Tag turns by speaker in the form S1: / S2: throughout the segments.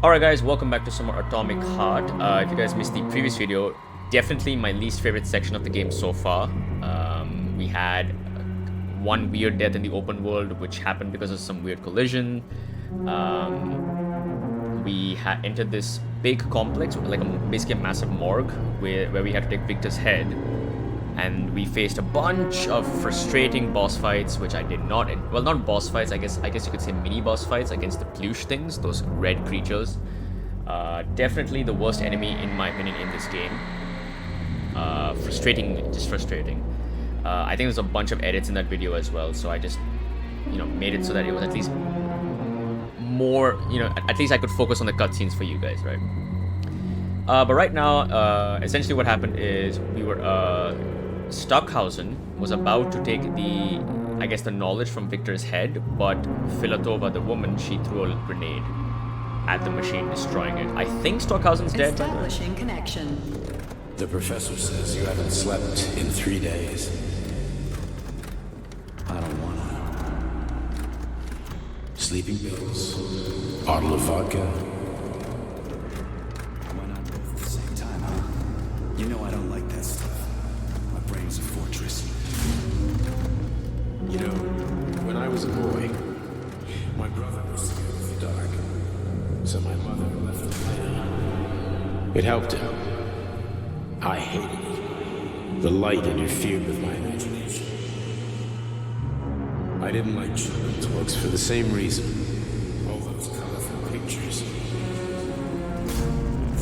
S1: Alright guys, welcome back to some more Atomic Heart. If you guys missed the previous video, definitely my least favorite section of the game so far. We had one weird death in the open world, which happened because of some weird collision. We had entered this big complex, like basically a massive morgue, where we had to take Victor's head. And we faced a bunch of frustrating boss fights, which I did not... Well, not boss fights, I guess you could say mini boss fights against the plush things, those red creatures. Definitely the worst enemy, in my opinion, in this game. Just frustrating. I think there's a bunch of edits in that video as well, so I just, made it so that it was at least more, at least I could focus on the cutscenes for you guys, right? But right now, essentially what happened is we were... Stockhausen was about to take the knowledge from Victor's head, but Filatova, the woman, she threw a grenade at the machine, destroying it. I think Stockhausen's dead.
S2: Establishing connection.
S3: The professor says you haven't slept in 3 days. I don't wanna. Sleeping pills, bottle of vodka. Why not both at the same time, huh? You know I don't like that stuff. Brain's a fortress. You know, when I was a boy, my brother was scared of the dark, so my mother left the light on. It helped him. I hated it. The light interfered with my imagination. I didn't like children's books for the same reason. All those colorful pictures.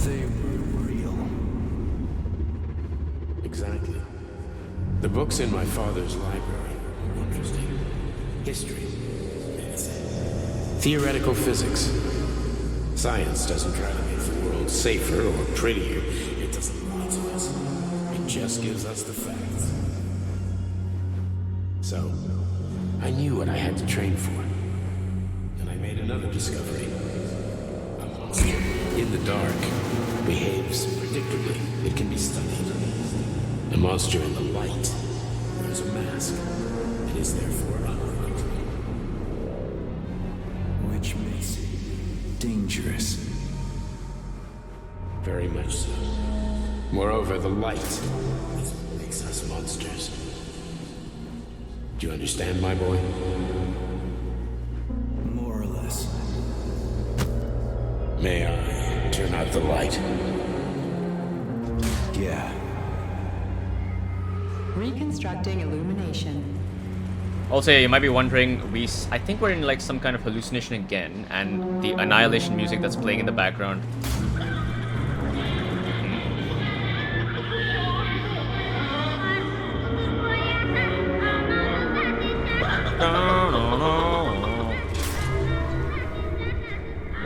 S3: They were real. Exactly. The books in my father's library were interesting. History, theoretical physics. Science doesn't try to make the world safer or prettier. It doesn't lie to us. It just gives us the facts. So, I knew what I had to train for. And I made another discovery. A monster in the dark behaves predictably. It can be studied. A monster in the light wears a mask and is therefore unpredictable. Which makes it dangerous. Very much so. Moreover, the light is what makes us monsters. Do you understand, my boy? More or less. May I turn out the light? Yeah.
S2: Reconstructing illumination.
S1: Also, you might be wondering, I think we're in like some kind of hallucination again, and the Annihilation music that's playing in the background.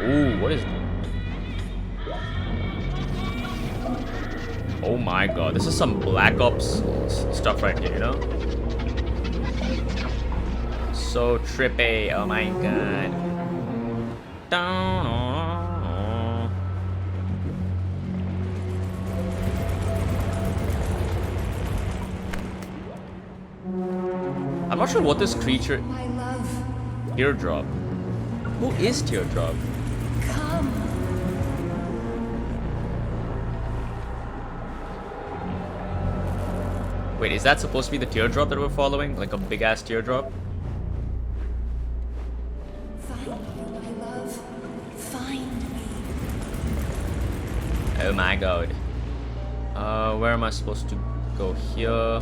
S1: Ooh, what is... Oh my god, this is some Black Ops stuff right here, So trippy, oh my god. I'm not sure what this creature...
S2: My love.
S1: Teardrop. Who is Teardrop?
S2: Come.
S1: Wait, is that supposed to be the teardrop that we're following? Like a big-ass teardrop?
S2: Find me, my love. Find me.
S1: Oh my god. Where am I supposed to go? Here.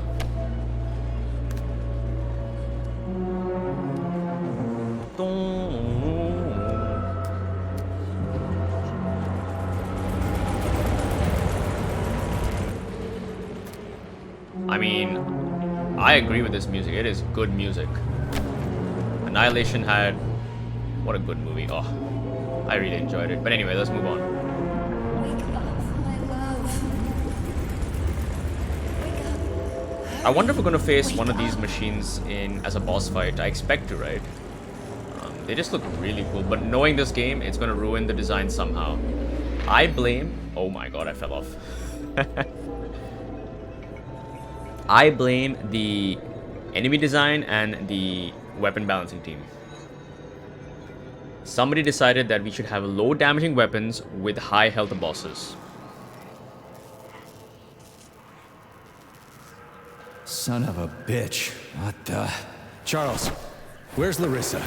S1: I mean, I agree with this music. It is good music. Annihilation had... What a good movie. Oh, I really enjoyed it. But anyway, let's move on.
S2: Wake up, my love. Wake up.
S1: I wonder if we're going to face one of these machines as a boss fight. I expect to, right? They just look really cool. But knowing this game, it's going to ruin the design somehow. I blame... Oh my god, I fell off. I blame the enemy design and the weapon balancing team. Somebody decided that we should have low damaging weapons with high health bosses.
S4: Son of a bitch. What the... Charles, where's Larisa?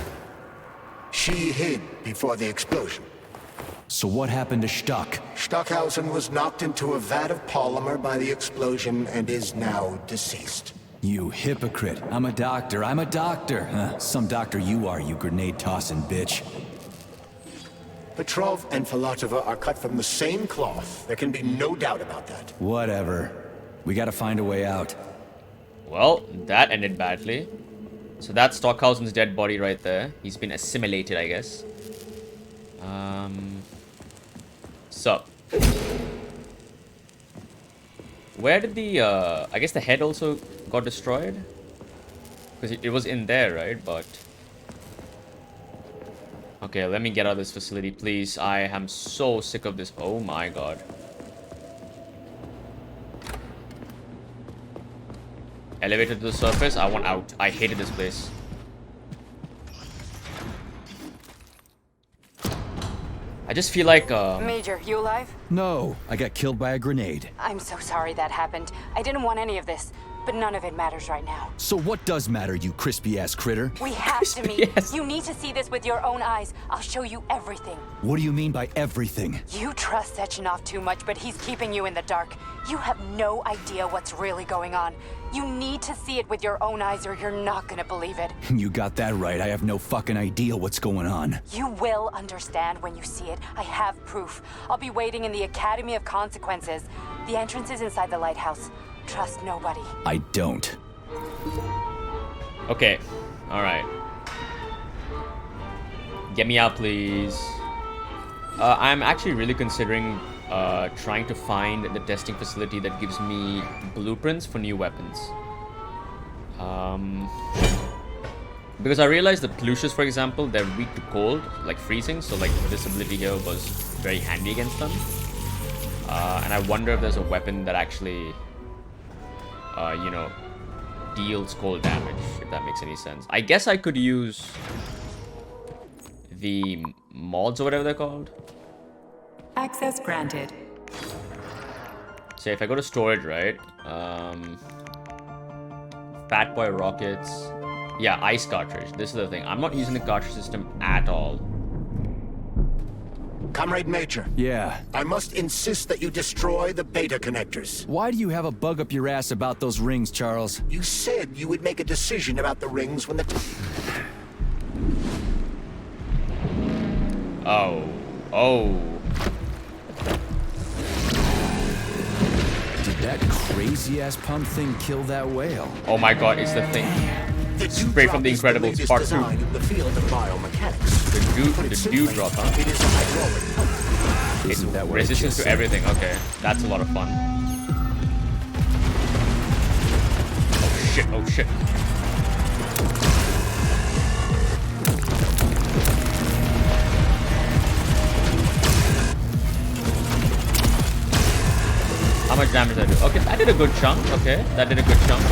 S5: She hid before the explosion.
S4: So what happened to Stuck?
S5: Stockhausen was knocked into a vat of polymer by the explosion and is now deceased.
S4: You hypocrite. I'm a doctor. Huh? Some doctor you are, you grenade-tossing bitch.
S5: Petrov and Filatova are cut from the same cloth. There can be no doubt about that.
S4: Whatever. We gotta find a way out.
S1: Well, that ended badly. So that's Stockhausen's dead body right there. He's been assimilated, I guess. So. Where did the, I guess the head also got destroyed? Because it was in there, right? But... Okay, let me get out of this facility, please. I am so sick of this. Oh my god. Elevator to the surface. I want out. I hated this place. I just feel like,
S6: Major, you alive?
S4: No, I got killed by a grenade.
S6: I'm so sorry that happened. I didn't want any of this, but none of it matters right now.
S4: So what does matter, you crispy-ass critter?
S6: We have to meet.
S1: Yes.
S6: You need to see this with your own eyes. I'll show you everything.
S4: What do you mean by everything?
S6: You trust Sechenov too much, but he's keeping you in the dark. You have no idea what's really going on. You need to see it with your own eyes or you're not gonna believe it.
S4: You got that right. I have no fucking idea what's going on.
S6: You will understand when you see it. I have proof. I'll be waiting in the Academy of Consequences. The entrance is inside the lighthouse. Trust nobody.
S4: I don't.
S1: okay. Alright. Get me out, please. I'm actually really considering trying to find the testing facility that gives me blueprints for new weapons. Because I realized that Plushers, for example, they're weak to cold, like freezing, so like this ability here was very handy against them. And I wonder if there's a weapon that actually, you know, deals cold damage, if that makes any sense. I guess I could use the mods or whatever they're called.
S7: Access granted.
S1: So if I go to storage, right? Fat Boy rockets. Yeah, ice cartridge. This is the thing. I'm not using the cartridge system at all.
S5: Comrade Major.
S4: Yeah.
S5: I must insist that you destroy the beta connectors.
S4: Why do you have a bug up your ass about those rings, Charles?
S5: You said you would make a decision about the rings when the...
S1: Oh.
S4: Did that crazy-ass pump thing kill that whale?
S1: Oh my god, it's the thing.
S5: The
S1: Straight from The
S5: DEWDROP is
S1: Incredibles, Part 2.
S5: designed in the field of biomechanics.
S1: The DEWDROP, huh?
S5: It is a hydraulic pump.
S4: Isn't that what I
S1: Resistance
S4: just
S1: to
S4: said?
S1: everything. Okay, that's a lot of fun. Oh shit. How much damage did I do? Okay, that did a good chunk. Okay, that did a good chunk.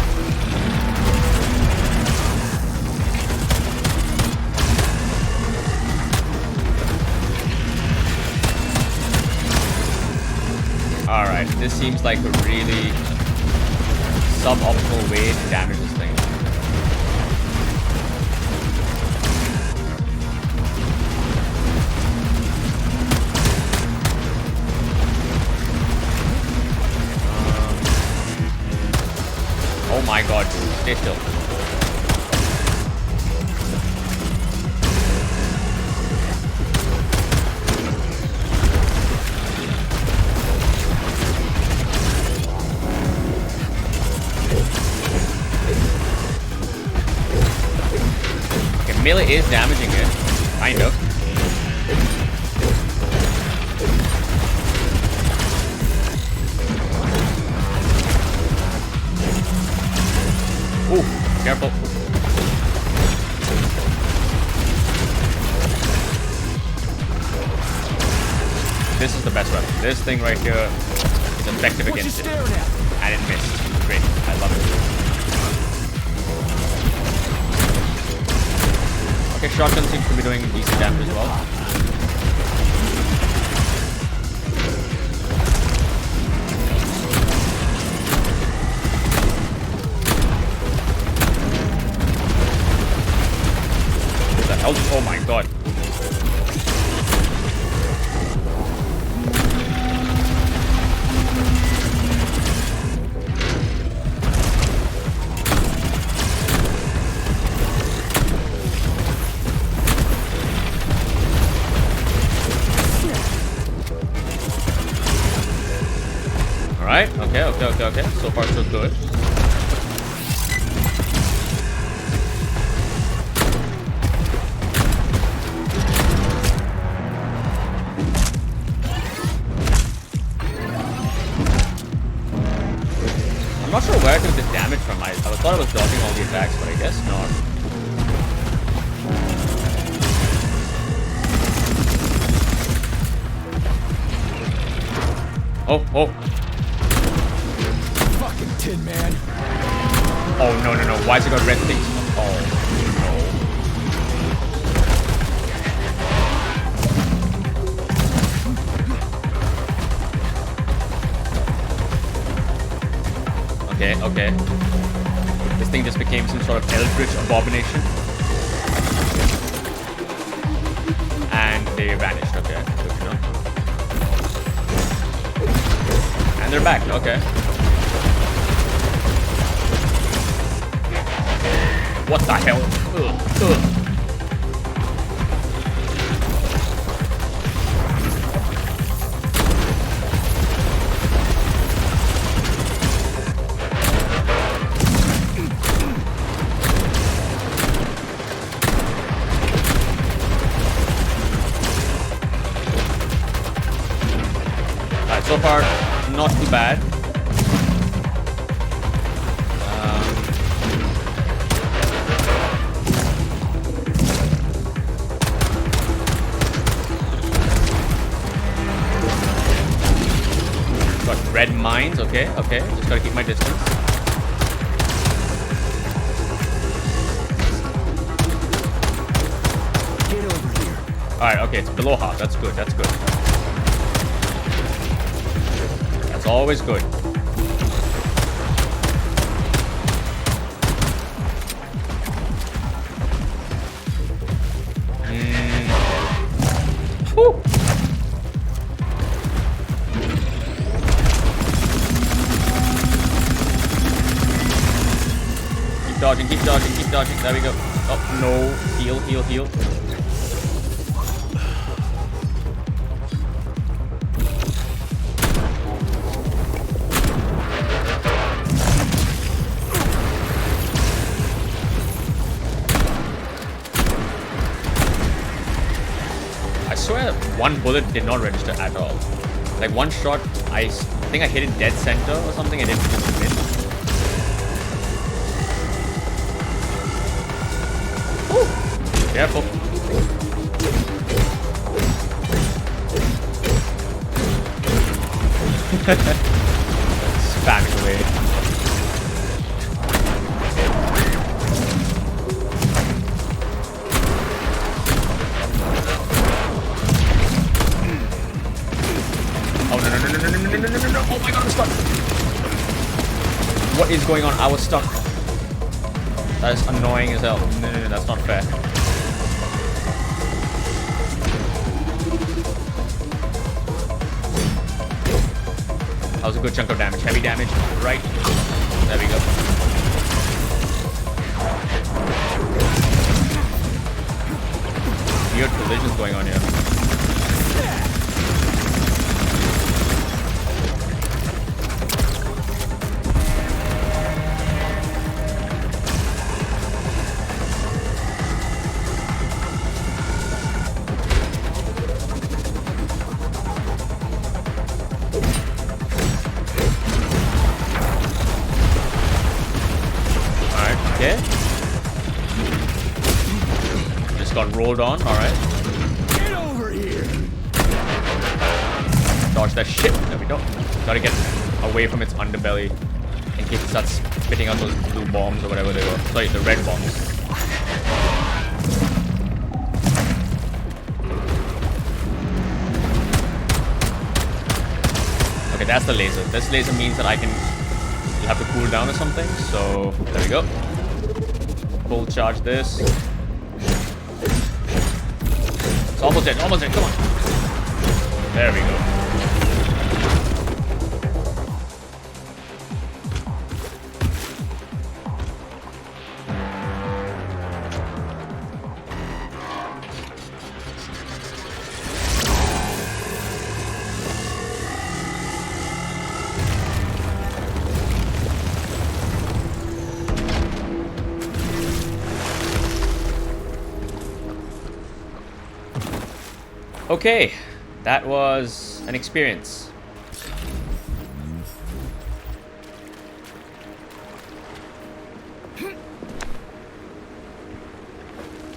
S1: Alright, this seems like a really suboptimal way to damage this thing. Oh my god, dude, stay still. Okay, melee is damaging it, kind of. Ooh, careful. This is the best weapon. This thing right here is effective against it. And it missed. Great. I love it. Okay, shotgun seems to be doing decent damage as well. What the hell? Oh my god. Alright, okay. So far, so good. I'm not sure where I took the damage from. I thought I was dodging all the attacks, but I guess not. Oh.
S4: Fucking Tin Man.
S1: Oh, no. Why's it got red things? Oh, no. Okay. This thing just became some sort of eldritch abomination. And they vanished. Okay, good to know. And they're back. Okay. What the hell? Ugh. Alright, so far, not too bad. Red mines, okay. Just gotta keep my distance.
S4: Get over here.
S1: Alright, okay, it's below half. That's good. That's always good. Whew. Keep dodging. There we go. Oh, no. Heal. I swear one bullet did not register at all. Like one shot, I think I hit it dead center or something. I didn't just miss. Careful. Spamming away. Oh no. Oh my god, I'm stuck. What is going on? I was stuck. That is annoying as hell. No, that's not fair. That was a good chunk of damage. Heavy damage, right? There we go. Weird collisions going on here. Just got rolled on, alright.
S4: Get over here.
S1: Dodge that shit. There we go. Gotta get away from its underbelly in case it starts spitting out those blue bombs or whatever they were. Sorry, the red bombs. Okay, that's the laser. This laser means that you'll have to cool down or something. So there we go. Full charge this. It's almost dead. Almost dead. Come on. There we go. Okay, that was an experience.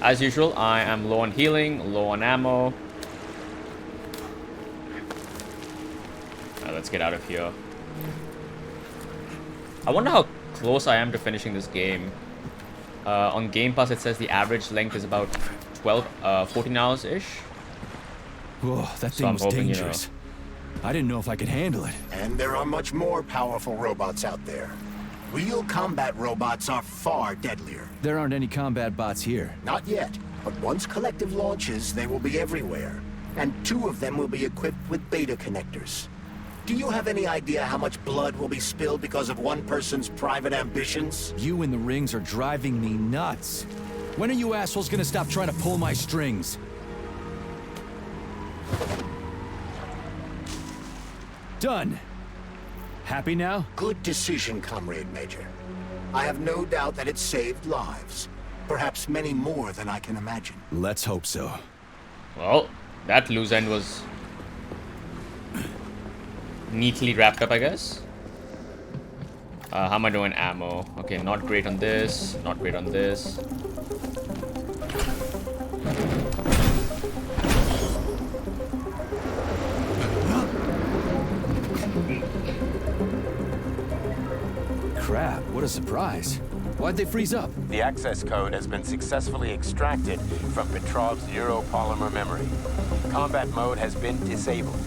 S1: As usual, I am low on healing, low on ammo. Let's get out of here. I wonder how close I am to finishing this game. On Game Pass, it says the average length is about 14 hours-ish.
S4: Whoa, that
S1: So
S4: thing
S1: I'm
S4: was
S1: hoping,
S4: dangerous. I didn't know if I could handle it.
S5: And there are much more powerful robots out there. Real combat robots are far deadlier.
S4: There aren't any combat bots here.
S5: Not yet, but once Collective launches, they will be everywhere. And 2 of them will be equipped with beta connectors. Do you have any idea how much blood will be spilled because of one person's private ambitions?
S4: You and the rings are driving me nuts. When are you assholes gonna stop trying to pull my strings? Done. Happy now?
S5: Good decision, Comrade Major. I have no doubt that it saved lives. Perhaps many more than I can imagine.
S4: Let's hope so.
S1: Well, that loose end was neatly wrapped up, I guess. How am I doing ammo? Okay, not great on this, not great on this.
S4: Crap, what a surprise. Why'd they freeze up?
S3: The access code has been successfully extracted from Petrov's neuropolymer memory. Combat mode has been disabled,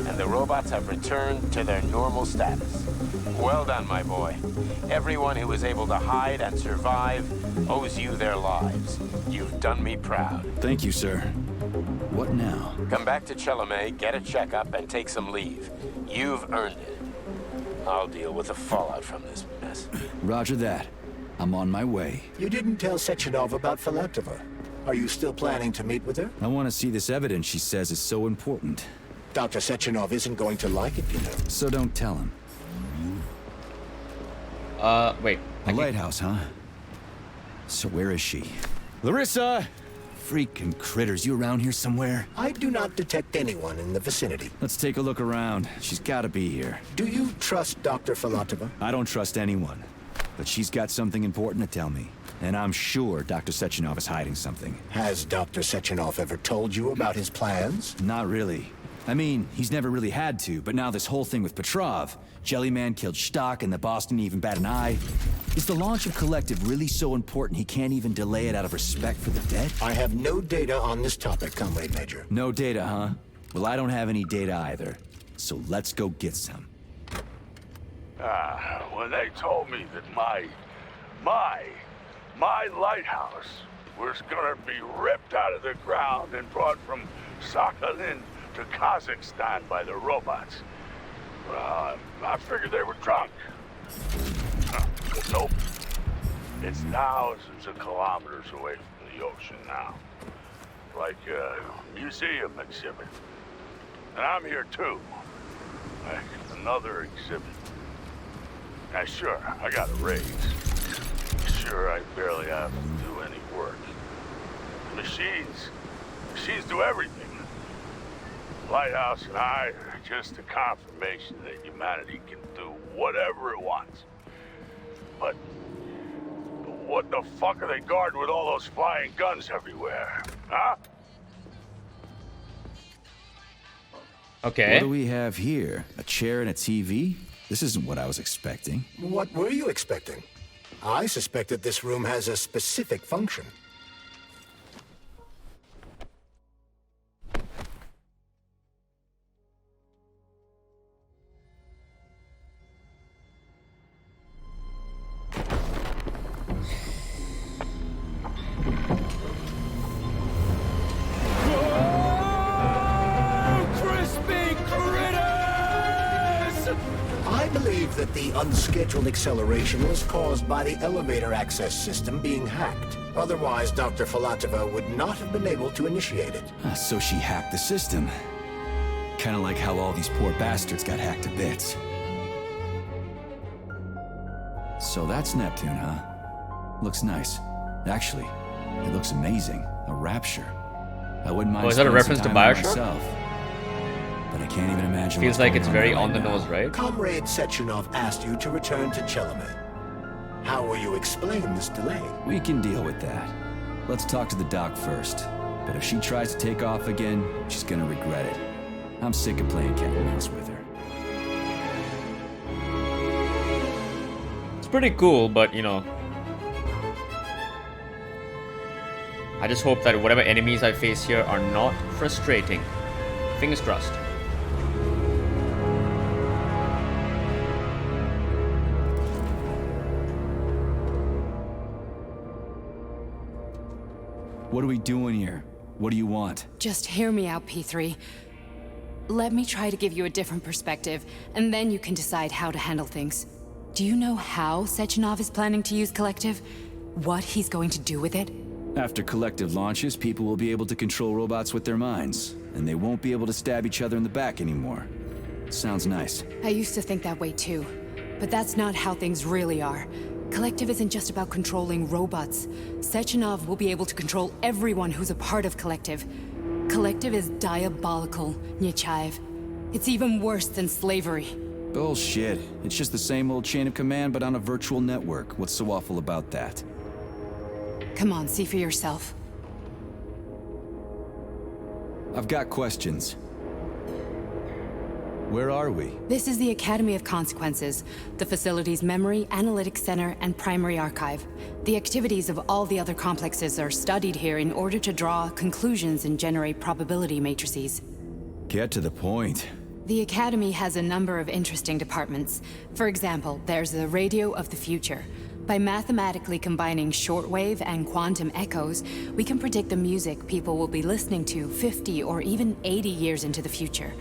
S3: and the robots have returned to their normal status. Well done, my boy. Everyone who was able to hide and survive owes you their lives. You've done me proud.
S4: Thank you, sir. What now?
S3: Come back to Chelome, get a checkup, and take some leave. You've earned it. I'll deal with the fallout from this mess.
S4: Roger that. I'm on my way.
S5: You didn't tell Sechenov about Filatova. Are you still planning to meet with her?
S4: I want to see this evidence she says is so important.
S5: Dr. Sechenov isn't going to like it, you know.
S4: So don't tell him.
S1: Wait.
S4: A lighthouse, huh? So where is she? Larisa! Freaking critters, you around here somewhere?
S5: I do not detect anyone in the vicinity.
S4: Let's take a look around. She's gotta be here.
S5: Do you trust Dr. Filatova?
S4: I don't trust anyone. But she's got something important to tell me. And I'm sure Dr. Sechenov is hiding something.
S5: Has Dr. Sechenov ever told you about his plans?
S4: Not really. I mean, he's never really had to, but now this whole thing with Petrov, Jellyman killed Stock and the boss didn't even bat an eye. Is the launch of Collective really so important he can't even delay it out of respect for the dead?
S5: I have no data on this topic, Comrade Major.
S4: No data, huh? Well, I don't have any data either. So let's go get some.
S8: When they told me that my lighthouse was gonna be ripped out of the ground and brought from Sakhalin to Kazakhstan by the robots, I figured they were drunk. But nope. It's thousands of kilometers away from the ocean now. Like a museum exhibit. And I'm here too. Like another exhibit. Now sure, I got a raise. Sure, I barely have to do any work. Machines do everything. Lighthouse and I are just a confirmation that humanity can do whatever it wants. But what the fuck are they guarding with all those flying guns everywhere? Huh?
S1: Okay.
S4: What do we have here? A chair and a TV? This isn't what I was expecting.
S5: What were you expecting? I suspect that this room has a specific function. believe that the unscheduled acceleration was caused by the elevator access system being hacked. Otherwise, Dr. Filatova would not have been able to initiate it.
S4: So she hacked the system. Kinda like how all these poor bastards got hacked to bits. So that's Neptune, huh? Looks nice. Actually, it looks amazing. A rapture. I wouldn't mind
S1: Oh, is that a
S4: spending some
S1: reference to
S4: time there
S1: Bioshock?
S4: myself. But I can't even imagine
S1: Feels
S4: what's
S1: like
S4: going
S1: it's very on the
S4: now.
S1: nose, right?
S5: Comrade Sechenov asked you to return to Chelamet. How will you explain this delay?
S4: We can deal with that. Let's talk to the doc first. But if she tries to take off again, she's gonna regret it. I'm sick of playing cat and mouse with her.
S1: It's pretty cool, but you know, I just hope that whatever enemies I face here are not frustrating. Fingers crossed.
S4: What are we doing here? What do you want?
S6: Just hear me out, P3. Let me try to give you a different perspective, and then you can decide how to handle things. Do you know how Sechenov is planning to use Collective? What he's going to do with it?
S4: After Collective launches, people will be able to control robots with their minds, and they won't be able to stab each other in the back anymore. Sounds nice.
S6: I used to think that way too, but that's not how things really are. Collective isn't just about controlling robots. Sechenov will be able to control everyone who's a part of Collective. Collective is diabolical, Nechayev. It's even worse than slavery.
S4: Bullshit. It's just the same old chain of command, but on a virtual network. What's so awful about that?
S6: Come on, see for yourself.
S4: I've got questions. Where are we?
S6: This is the Academy of Consequences, the facility's memory, analytics center, and primary archive. The activities of all the other complexes are studied here in order to draw conclusions and generate probability matrices.
S4: Get to the point.
S6: The Academy has a number of interesting departments. For example, there's the Radio of the Future. By mathematically combining shortwave and quantum echoes, we can predict the music people will be listening to 50 or even 80 years into the future.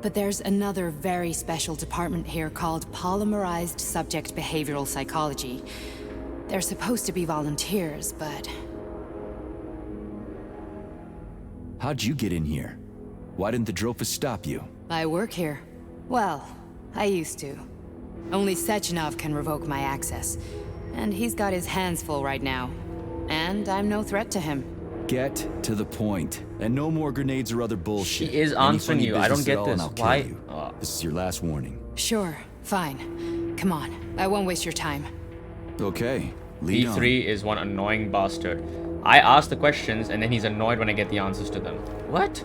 S6: But there's another very special department here called Polymerized Subject Behavioral Psychology. They're supposed to be volunteers, but...
S4: How'd you get in here? Why didn't the Dropus stop you?
S6: I work here. Well, I used to. Only Sechenov can revoke my access. And he's got his hands full right now. And I'm no threat to him.
S4: Get to the point. And no more grenades or other bullshit.
S1: She is
S4: Any
S1: answering
S4: funny
S1: you. I don't
S4: business
S1: get
S4: at all,
S1: this.
S4: and I'll kill
S1: Why?
S4: you. This is your last warning.
S6: Sure, fine. Come on, I won't waste your time.
S4: Okay, lead on.
S1: P3 is one annoying bastard. I ask the questions and then he's annoyed when I get the answers to them. What?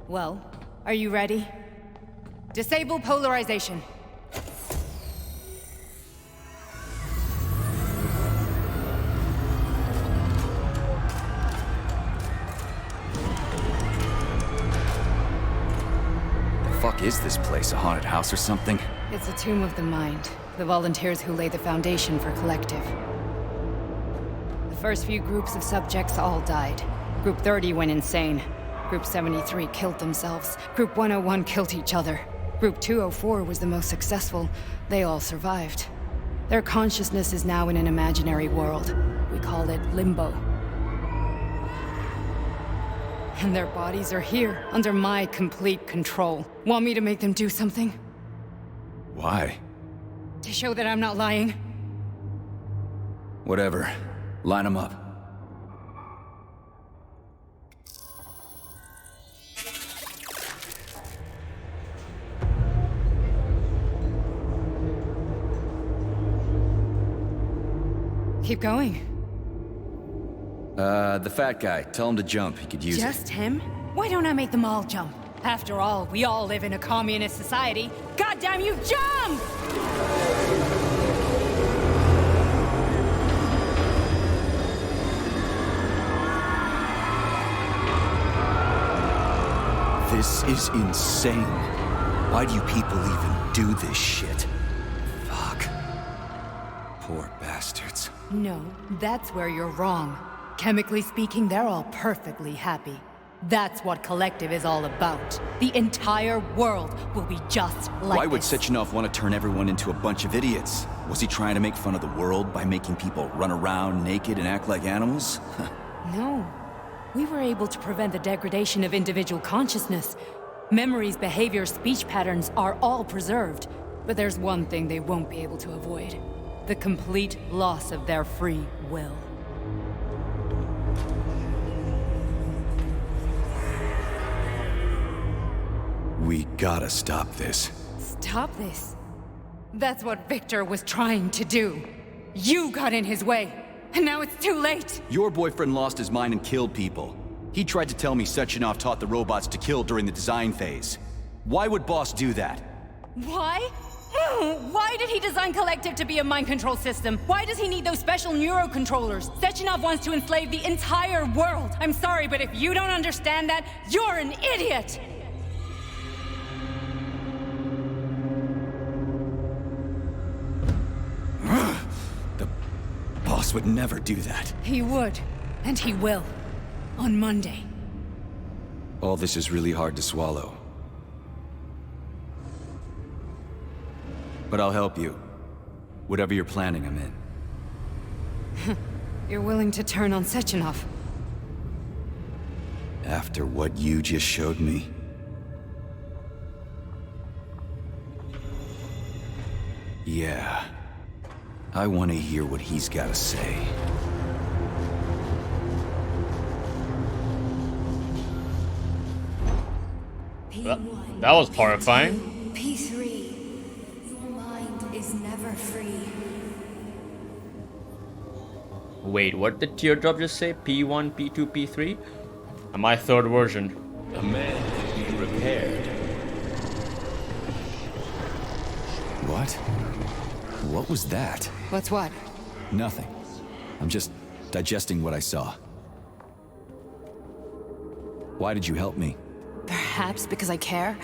S6: Well, are you ready? Disable polarization.
S4: The fuck is this place? A haunted house or something?
S6: It's a tomb of the mind. The volunteers who lay the foundation for Collective. The first few groups of subjects all died. Group 30 went insane. Group 73 killed themselves. Group 101 killed each other. Group 204 was the most successful. They all survived. Their consciousness is now in an imaginary world. We call it Limbo. And their bodies are here, under my complete control. Want me to make them do something?
S4: Why?
S6: To show that I'm not lying?
S4: Whatever. Line them up.
S6: Keep going.
S4: The fat guy. Tell him to jump. He could use it.
S6: Just him? Why don't I make them all jump? After all, we all live in a communist society. Goddamn you, jump!
S4: This is insane. Why do you people even do this shit? Fuck. Poor bastards.
S6: No, that's where you're wrong. Chemically speaking, they're all perfectly happy. That's what Collective is all about. The entire world will be just like
S4: Why would
S6: this.
S4: Sechenov want to turn everyone into a bunch of idiots? Was he trying to make fun of the world by making people run around naked and act like animals?
S6: No. We were able to prevent the degradation of individual consciousness. Memories, behaviors, speech patterns are all preserved. But there's one thing they won't be able to avoid. The complete loss of their free will.
S4: We gotta stop this.
S6: Stop this. That's what Victor was trying to do. You got in his way, and now it's too late.
S4: Your boyfriend lost his mind and killed people. He tried to tell me Sechenov taught the robots to kill during the design phase. Why would Boss do that?
S6: Why? Why did he design Collective to be a mind control system? Why does he need those special neurocontrollers? Sechenov wants to enslave the entire world. I'm sorry, but if you don't understand that, you're an idiot!
S4: The boss would never do that.
S6: He would, and he will. On Monday.
S4: All this is really hard to swallow. But I'll help you. Whatever you're planning, I'm in.
S6: You're willing to turn on Sechenov?
S4: After what you just showed me? Yeah. I want to hear what he's got to say.
S2: P1.
S1: That was horrifying.
S2: P3. Your mind is never free.
S1: Wait, what did Teardrop just say? P1, P2, P3? My third version.
S3: A man can be repaired.
S4: What? What was that?
S6: What's what?
S4: Nothing. I'm just digesting what I saw. Why did you help me?
S6: Perhaps because I care?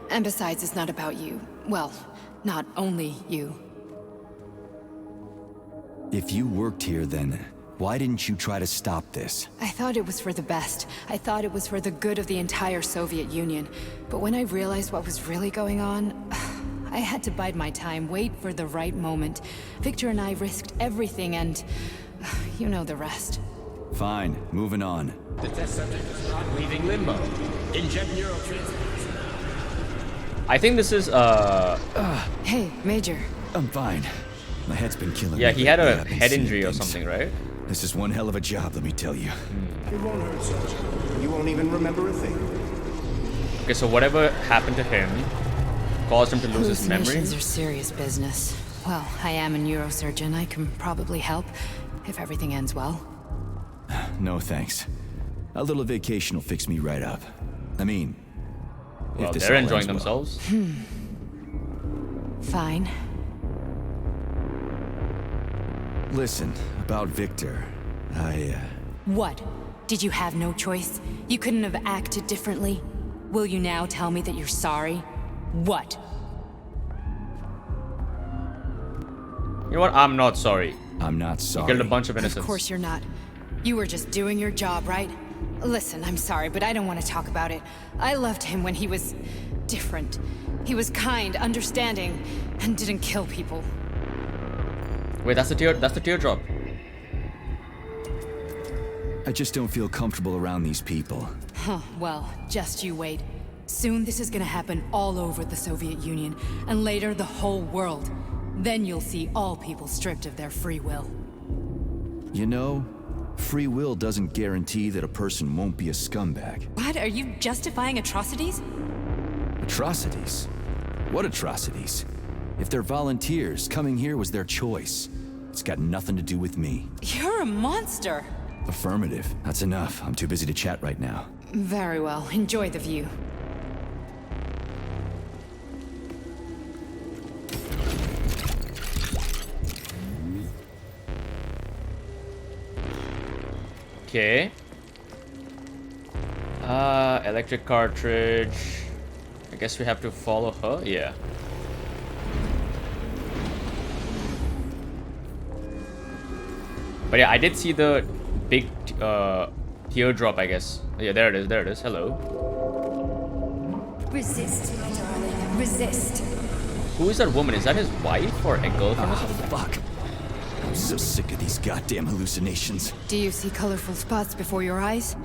S6: And besides, it's not about you. Well, not only you.
S4: If you worked here, then why didn't you try to stop this?
S6: I thought it was for the best. I thought it was for the good of the entire Soviet Union. But when I realized what was really going on, I had to bide my time, wait for the right moment. Victor and I risked everything and you know the rest.
S4: Fine, moving on.
S3: The test subject is not leaving limbo. Inject neurotransmitters.
S1: I think this is,
S6: Hey, Major.
S4: I'm fine. My head's been killing me.
S1: yeah, he had
S4: lately.
S1: a
S4: I've been
S1: head
S4: seeing
S1: injury or
S4: things.
S1: something, right?
S4: This is one hell of a job, let me tell you.
S5: It won't hurt, Sergeant. You won't even remember a thing.
S1: Okay, so whatever happened to him caused him to lose his memory.
S6: Hallucinations are serious business. Well, I am a neurosurgeon. I can probably help, if everything ends well.
S4: No thanks. A little vacation will fix me right up. I mean,
S1: Well,
S4: if this
S1: they're
S4: all
S1: enjoying
S4: ends well.
S1: themselves.
S6: Fine.
S4: Listen, about Victor,
S6: What? Did you have no choice? You couldn't have acted differently? Will you now tell me that you're sorry? What?
S1: You know what? I'm not sorry.
S4: I'm not
S1: You
S4: sorry.
S1: killed a bunch of
S6: Of
S1: innocents.
S6: course you're not. You were just doing your job, right? Listen, I'm sorry, but I don't want to talk about it. I loved him when he was different. He was kind, understanding, and didn't kill people.
S1: Wait, that's the teardrop.
S4: I just don't feel comfortable around these people.
S6: Huh, well, just you wait. Soon this is gonna happen all over the Soviet Union, and later the whole world. Then you'll see all people stripped of their free will.
S4: You know, free will doesn't guarantee that a person won't be a scumbag.
S6: What? Are you justifying atrocities?
S4: Atrocities? What atrocities? If they're volunteers, coming here was their choice. It's got nothing to do with me.
S6: You're a monster!
S4: Affirmative. That's enough. I'm too busy to chat right now.
S6: Very well. Enjoy the view.
S1: Okay. Electric cartridge. I guess we have to follow her. Yeah. But yeah, I did see the big teardrop, I guess. Yeah, there it is. There it is. Hello.
S2: Resist, my darling. Resist.
S1: Who is that woman? Is that his wife or a girlfriend or something?
S4: Fuck. I'm so sick of these goddamn hallucinations.
S6: Do you see colorful spots before your eyes?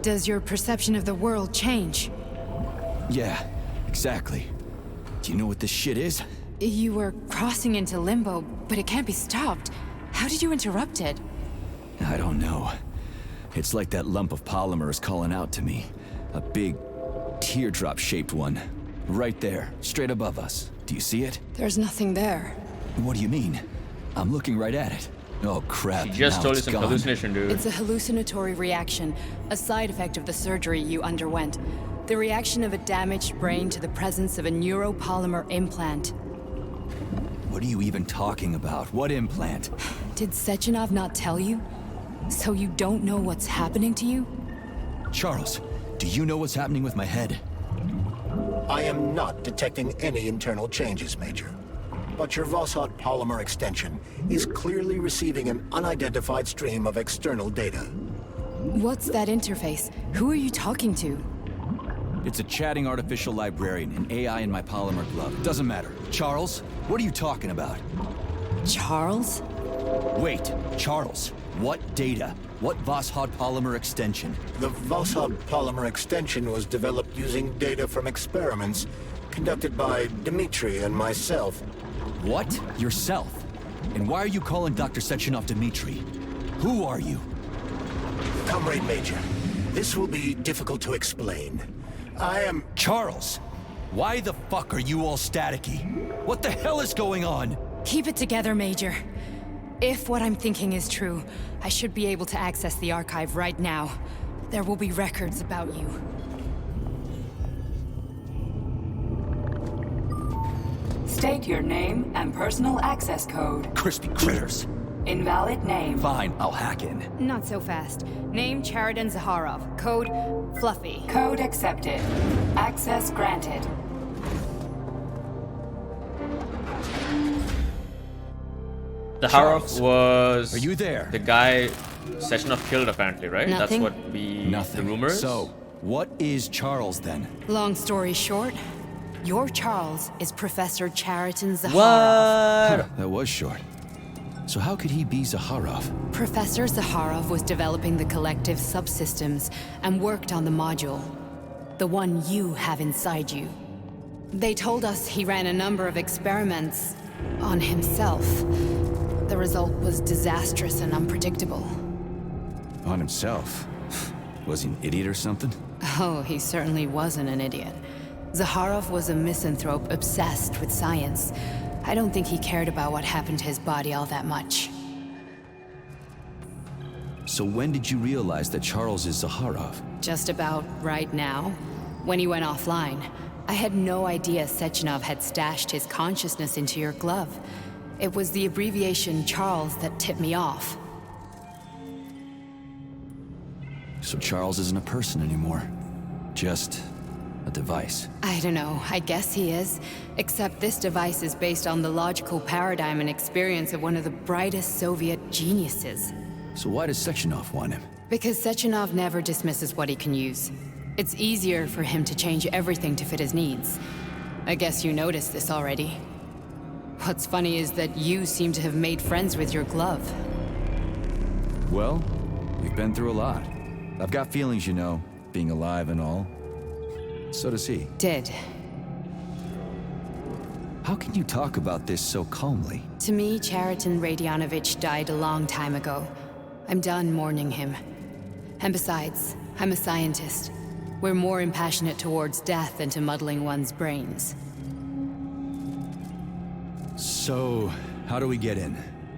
S6: Does your perception of the world change?
S4: Yeah, exactly. Do you know what this shit is?
S6: You were crossing into limbo, but it can't be stopped. How did you interrupt it?
S4: I don't know. It's like that lump of polymer is calling out to me. A big, teardrop-shaped one. Right there, straight above us. Do you see it?
S6: There's nothing there.
S4: What do you mean? I'm looking right at it. Oh crap,
S1: She just
S4: now
S1: told you
S4: it's
S1: some
S4: gone.
S1: hallucination, dude.
S6: It's a hallucinatory reaction, a side effect of the surgery you underwent. The reaction of a damaged brain to the presence of a neuropolymer implant.
S4: What are you even talking about? What implant?
S6: Did Sechenov not tell you? So you don't know what's happening to you?
S4: Charles, do you know what's happening with my head?
S5: I am not detecting any internal changes, Major. But your Vossot polymer extension is clearly receiving an unidentified stream of external data.
S6: What's that interface? Who are you talking to?
S4: It's a chatting artificial librarian, an AI in my polymer glove. Doesn't matter. Charles, what are you talking about?
S6: Charles?
S4: Wait, Charles, what data? What Vossot polymer extension?
S5: The Vossot polymer extension was developed using data from experiments conducted by Dmitri and myself.
S4: What? Yourself? And why are you calling Dr. Sechenov Dmitri? Who are you?
S5: Comrade Major, this will be difficult to explain. I am...
S4: Charles! Why the fuck are you all staticky? What the hell is going on?
S6: Keep it together, Major. If what I'm thinking is true, I should be able to access the archive right now. There will be records about you.
S7: State your name and personal access code.
S4: Crispy critters.
S7: Invalid name.
S4: Fine, I'll hack in.
S6: Not so fast. Name Chariton Zaharov. Code Fluffy.
S7: Code accepted. Access granted.
S1: Zaharov was...
S4: Are you there?
S1: The guy Sechenov killed, apparently, right?
S6: Nothing.
S1: That's what we...
S4: Nothing.
S1: The rumors?
S4: So, what is Charles then?
S6: Long story short, your Charles is Professor Chariton Zaharov.
S1: What?
S4: That was short. So how could he be Zaharov?
S6: Professor Zaharov was developing the collective subsystems and worked on the module. The one you have inside you. They told us he ran a number of experiments on himself. The result was disastrous and unpredictable.
S4: On himself? Was he an idiot or something?
S6: Oh, he certainly wasn't an idiot. Zaharov was a misanthrope obsessed with science. I don't think he cared about what happened to his body all that much.
S4: So when did you realize that Charles is Zaharov?
S6: Just about right now, when he went offline. I had no idea Sechenov had stashed his consciousness into your glove. It was the abbreviation Charles that tipped me off.
S4: So Charles isn't a person anymore. Just a device.
S6: I don't know, I guess he is. Except this device is based on the logical paradigm and experience of one of the brightest Soviet geniuses.
S4: So why does Sechenov want him?
S6: Because Sechenov never dismisses what he can use. It's easier for him to change everything to fit his needs. I guess you noticed this already. What's funny is that you seem to have made friends with your glove.
S4: Well, you've been through a lot. I've got feelings, you know, being alive and all. So does he.
S6: Did.
S4: How can you talk about this so calmly?
S6: To me, Chariton Radionovich died a long time ago. I'm done mourning him. And besides, I'm a scientist. We're more impassionate towards death than to muddling one's brains.
S4: So, how do we get in?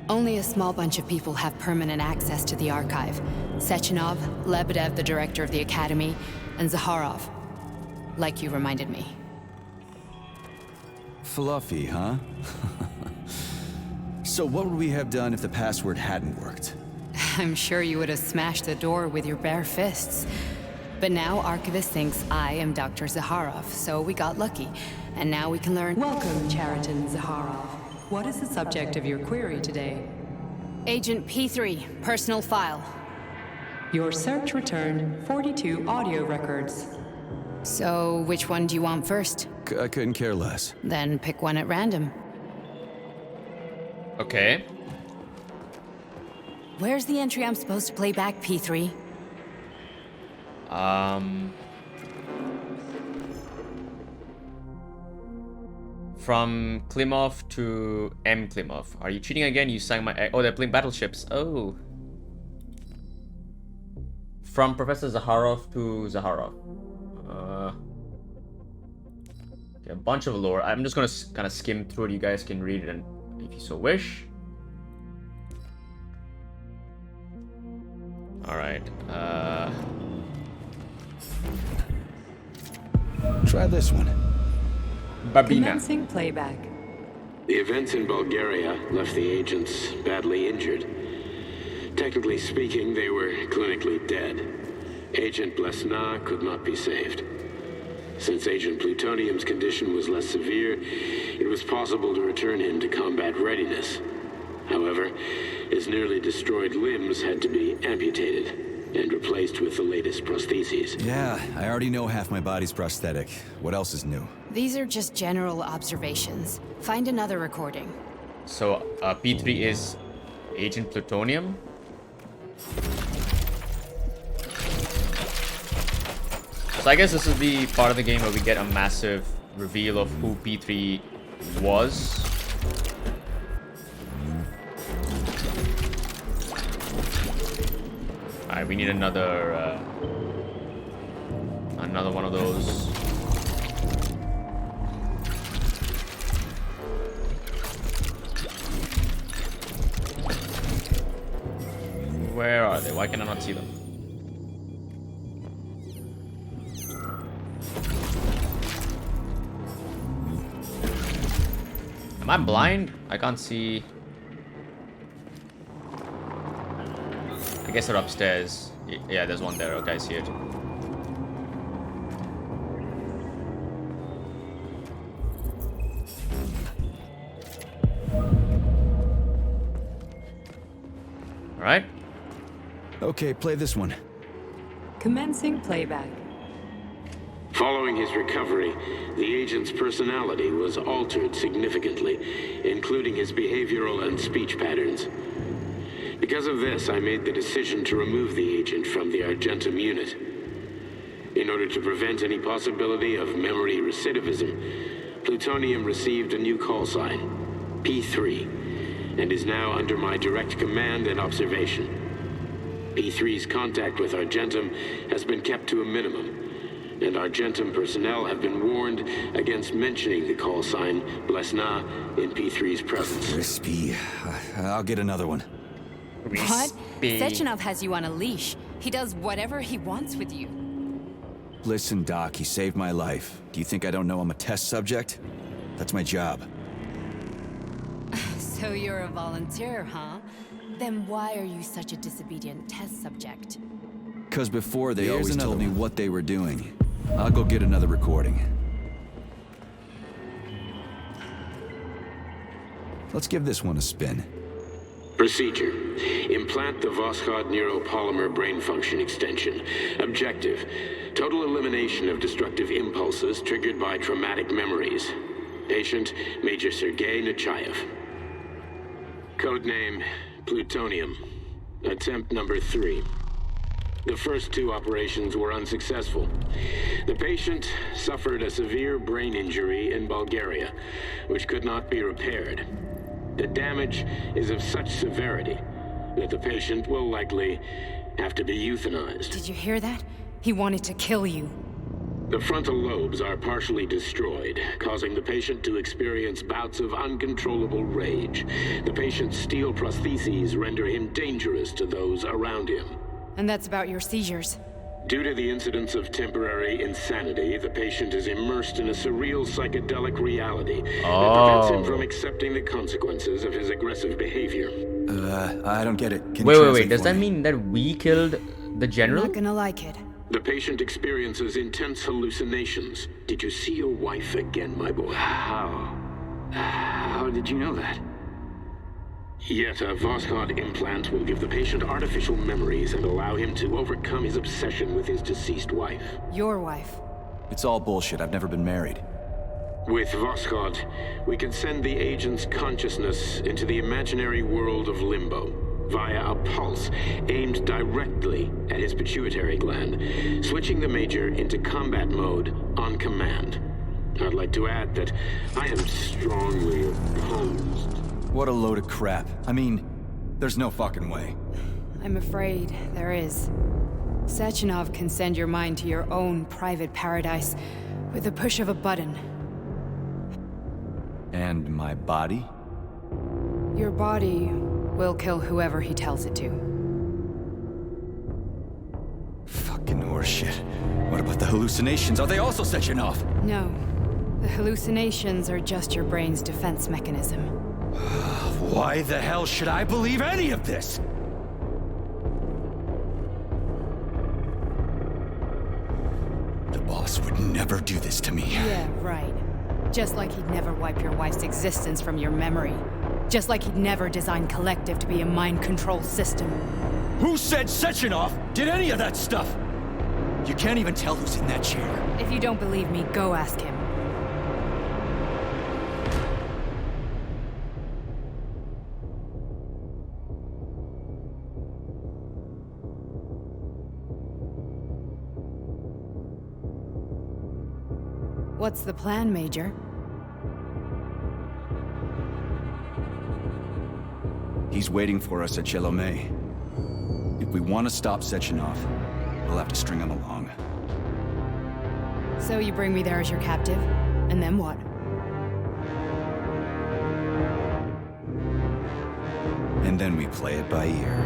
S6: Only a small bunch of people have permanent access to the archive. Sechenov, Lebedev, the director of the Academy, and Zaharov. Like you reminded me.
S4: Fluffy, huh? So what would we have done if the password hadn't worked?
S6: I'm sure you would have smashed the door with your bare fists. But now Archivist thinks I am Dr. Zaharov, so we got lucky. And now we can learn...
S7: Welcome, Chariton Zaharov. What is the subject of your query today?
S6: Agent P3, personal file.
S7: Your search returned 42 audio records.
S6: So, which one do you want first?
S4: I couldn't care less.
S6: Then pick one at random.
S1: Okay.
S6: Where's the entry I'm supposed to play back, P3?
S1: From Klimov to M. Klimov. Are you cheating again? You sang my... Oh, they're playing battleships. Oh. From Professor Zaharov to Zaharov. Okay, a bunch of lore. I'm just gonna kind of skim through it. You guys can read it and if you so wish. Alright.
S4: Try this one.
S1: Babina.
S7: Commencing playback.
S3: The events in Bulgaria left the agents badly injured. Technically speaking, they were clinically dead. Agent Blesna could not be saved. Since Agent Plutonium's condition was less severe, it was possible to return him to combat readiness. However, his nearly destroyed limbs had to be amputated and replaced with the latest prostheses.
S4: Yeah, I already know half my body's prosthetic. What else is new?
S6: These are just general observations. Find another recording.
S1: So, P3 is Agent Plutonium. So I guess this is the part of the game where we get a massive reveal of who P3 was. Alright, we need another one of those. Where are they? Why can I not see them? Am I blind? I can't see. I guess they're upstairs. Yeah, there's one there. Okay, I see it. Alright.
S4: Okay, play this one.
S7: Commencing playback.
S3: Following his recovery, the agent's personality was altered significantly, including his behavioral and speech patterns. Because of this, I made the decision to remove the agent from the Argentum unit. In order to prevent any possibility of memory recidivism, Plutonium received a new call sign, P3, and is now under my direct command and observation. P3's contact with Argentum has been kept to a minimum, and Argentum personnel have been warned against mentioning the call sign Blesna in P3's presence.
S4: Crispy. I'll get another one.
S6: What? Sechenov has you on a leash. He does whatever he wants with you.
S4: Listen, Doc, he saved my life. Do you think I don't know I'm a test subject? That's my job.
S6: So you're a volunteer, huh? Then why are you such a disobedient test subject?
S4: Because before they always told me what they were doing. I'll go get another recording. Let's give this one a spin.
S3: Procedure. Implant the Voskhod neuropolymer brain function extension. Objective. Total elimination of destructive impulses triggered by traumatic memories. Patient, Major Sergei Nechayev. Codename, Plutonium. Attempt number 3. The first 2 operations were unsuccessful. The patient suffered a severe brain injury in Bulgaria, which could not be repaired. The damage is of such severity that the patient will likely have to be euthanized.
S6: Did you hear that? He wanted to kill you.
S3: The frontal lobes are partially destroyed, causing the patient to experience bouts of uncontrollable rage. The patient's steel prostheses render him dangerous to those around him.
S6: And that's about your seizures.
S3: Due to the incidence of temporary insanity, the patient is immersed in a surreal psychedelic reality that prevents him from accepting the consequences of his aggressive behavior.
S4: I don't get it. Can you
S1: Wait.
S4: translate
S1: Does
S4: for
S1: that
S4: me?
S1: mean that we killed the general?
S6: Not gonna like it.
S3: The patient experiences intense hallucinations. Did you see your wife again, my boy?
S9: How did you know that?
S3: Yet a Voskhod implant will give the patient artificial memories and allow him to overcome his obsession with his deceased wife.
S6: Your wife.
S4: It's all bullshit. I've never been married.
S3: With Voskhod, we can send the agent's consciousness into the imaginary world of limbo via a pulse aimed directly at his pituitary gland, switching the Major into combat mode on command. I'd like to add that I am strongly opposed.
S4: What a load of crap. I mean, there's no fucking way.
S6: I'm afraid there is. Sechenov can send your mind to your own private paradise with the push of a button.
S4: And my body?
S6: Your body will kill whoever he tells it to.
S4: Fucking horseshit. What about the hallucinations? Are they also Sechenov?
S6: No. The hallucinations are just your brain's defense mechanism.
S4: Why the hell should I believe any of this? The boss would never do this to me.
S6: Yeah, right. Just like he'd never wipe your wife's existence from your memory. Just like he'd never design Collective to be a mind control system.
S4: Who said Sechenov did any of that stuff? You can't even tell who's in that chair.
S6: If you don't believe me, go ask him. What's the plan, Major?
S4: He's waiting for us at Chelomey. If we want to stop Sechenov, we'll have to string him along.
S6: So you bring me there as your captive, and then what?
S4: And then we play it by ear.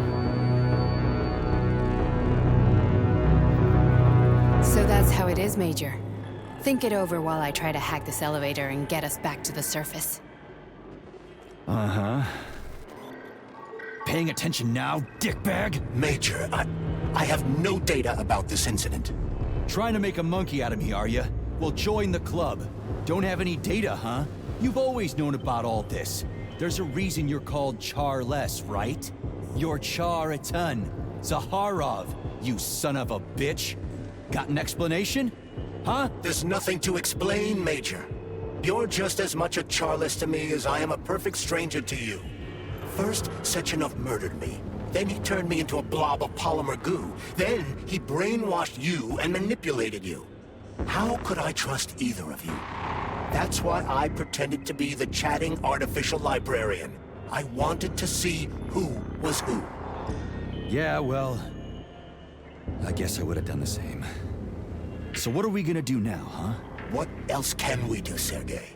S6: So that's how it is, Major. Think it over while I try to hack this elevator and get us back to the surface.
S4: Uh-huh. Paying attention now, dickbag?
S5: Major, I have no data about this incident.
S4: Trying to make a monkey out of me, are you? Well, join the club. Don't have any data, huh? You've always known about all this. There's a reason you're called Charless, right? You're Char a ton. Zaharov, you son of a bitch. Got an explanation? Huh?
S5: There's nothing to explain, Major. You're just as much a Charless to me as I am a perfect stranger to you. First, Sechenov murdered me. Then he turned me into a blob of polymer goo. Then he brainwashed you and manipulated you. How could I trust either of you? That's why I pretended to be the chatting artificial librarian. I wanted to see who was who.
S4: Yeah, well, I guess I would have done the same. So what are we gonna do now, huh?
S5: What else can we do, Sergei?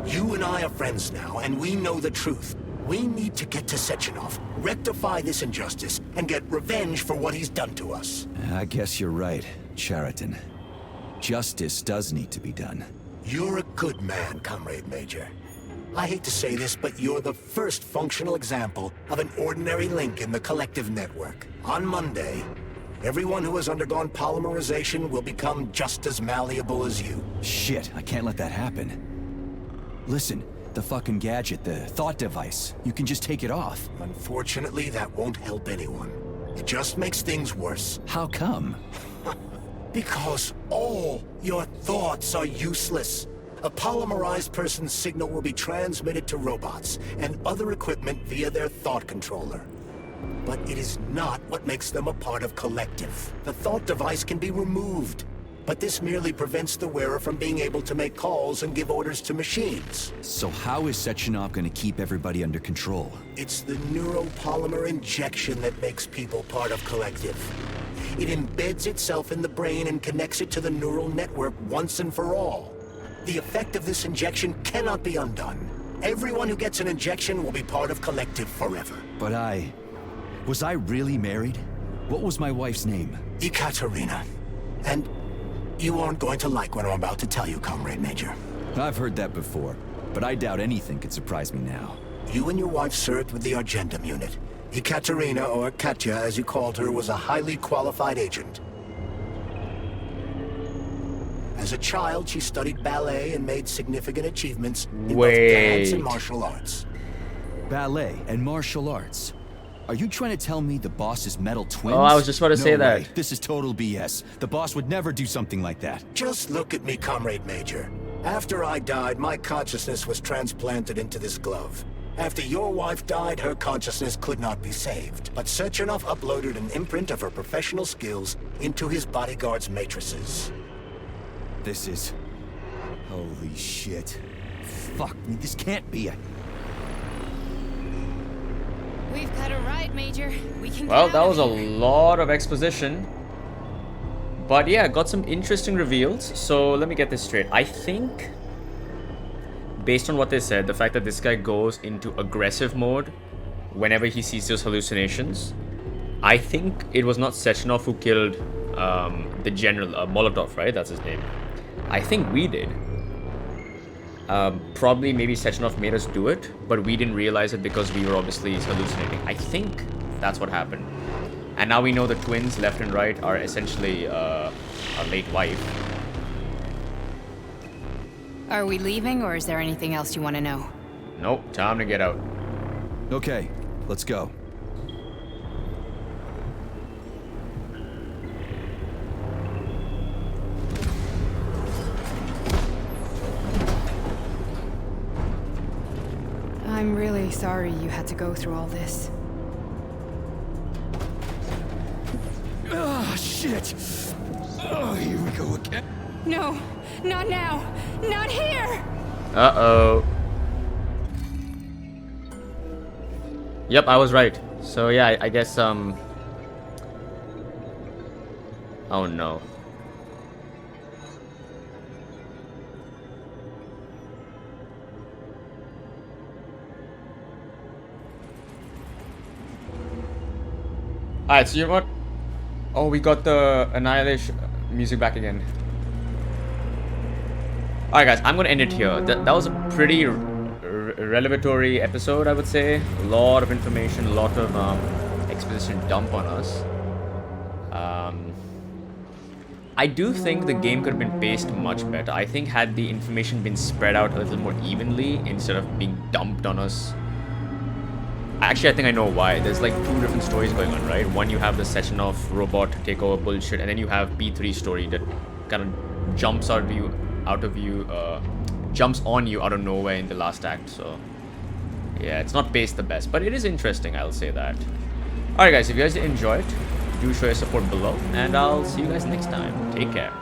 S5: You and I are friends now, and we know the truth. We need to get to Sechenov, rectify this injustice, and get revenge for what he's done to us.
S4: I guess you're right, Chariton. Justice does need to be done.
S5: You're a good man, Comrade Major. I hate to say this, but you're the first functional example of an ordinary link in the Collective network. On Monday, everyone who has undergone polymerization will become just as malleable as you.
S4: Shit, I can't let that happen. Listen, the fucking gadget, the thought device, you can just take it off.
S5: Unfortunately, that won't help anyone. It just makes things worse.
S4: How come?
S5: Because all your thoughts are useless. A polymerized person's signal will be transmitted to robots and other equipment via their thought controller. But it is not what makes them a part of Collective. The thought device can be removed, but this merely prevents the wearer from being able to make calls and give orders to machines.
S4: So how is Sechenov gonna keep everybody under control?
S5: It's the neuropolymer injection that makes people part of Collective. It embeds itself in the brain and connects it to the neural network once and for all. The effect of this injection cannot be undone. Everyone who gets an injection will be part of Collective forever.
S4: But was I really married? What was my wife's name?
S5: Ekaterina. And you aren't going to like what I'm about to tell you, Comrade Major.
S4: I've heard that before, but I doubt anything could surprise me now.
S5: You and your wife served with the Argentum unit. Ekaterina, or Katya as you called her, was a highly qualified agent. As a child, she studied ballet and made significant achievements in both
S1: Wait.
S5: dance and martial arts.
S4: Ballet and martial arts. Are you trying to tell me the boss is metal twins?
S1: Oh, I was just about to
S4: No
S1: say that.
S4: way. This is total BS. The boss would never do something like that.
S5: Just look at me, Comrade Major. After I died, my consciousness was transplanted into this glove. After your wife died, her consciousness could not be saved. But Sechenov uploaded an imprint of her professional skills into his bodyguard's matrices.
S4: This is... Holy shit. Fuck me, this can't be a...
S6: We've got a ride, Major. We can.
S1: Well,
S6: get
S1: that
S6: out
S1: was a
S6: of here.
S1: lot of exposition. But yeah, got some interesting reveals. So let me get this straight. I think, based on what they said, the fact that this guy goes into aggressive mode whenever he sees those hallucinations, I think it was not Sechenov who killed the general, Molotov, right? That's his name. I think we did. Probably maybe Sechenov made us do it, but we didn't realize it because we were obviously hallucinating. I think that's what happened. And now we know the twins, left and right, are essentially our late wife.
S6: Are we leaving, or is there anything else you want to know?
S1: Nope, time to get out.
S4: Okay, let's go.
S6: I'm really sorry you had to go through all this.
S4: Ah, shit! Oh, here we go again.
S6: No, not now! Not here!
S1: Uh-oh. Yep, I was right. So yeah, I guess, oh no. Alright, so you know what? Oh, we got the Annihilation music back again. Alright guys, I'm gonna end it here. That was a pretty revelatory episode, I would say. A lot of information, a lot of exposition dump on us. I do think the game could have been paced much better. I think had the information been spread out a little more evenly instead of being dumped on us. Actually, I think I know why. There's like two different stories going on, right? One, you have the Sechenov robot takeover bullshit, and then you have P3 story that kind of jumps on you out of nowhere in the last act. So yeah, it's not paced the best, but it is interesting, I'll say that. Alright guys, if you guys did enjoy it, do show your support below, and I'll see you guys next time. Take care.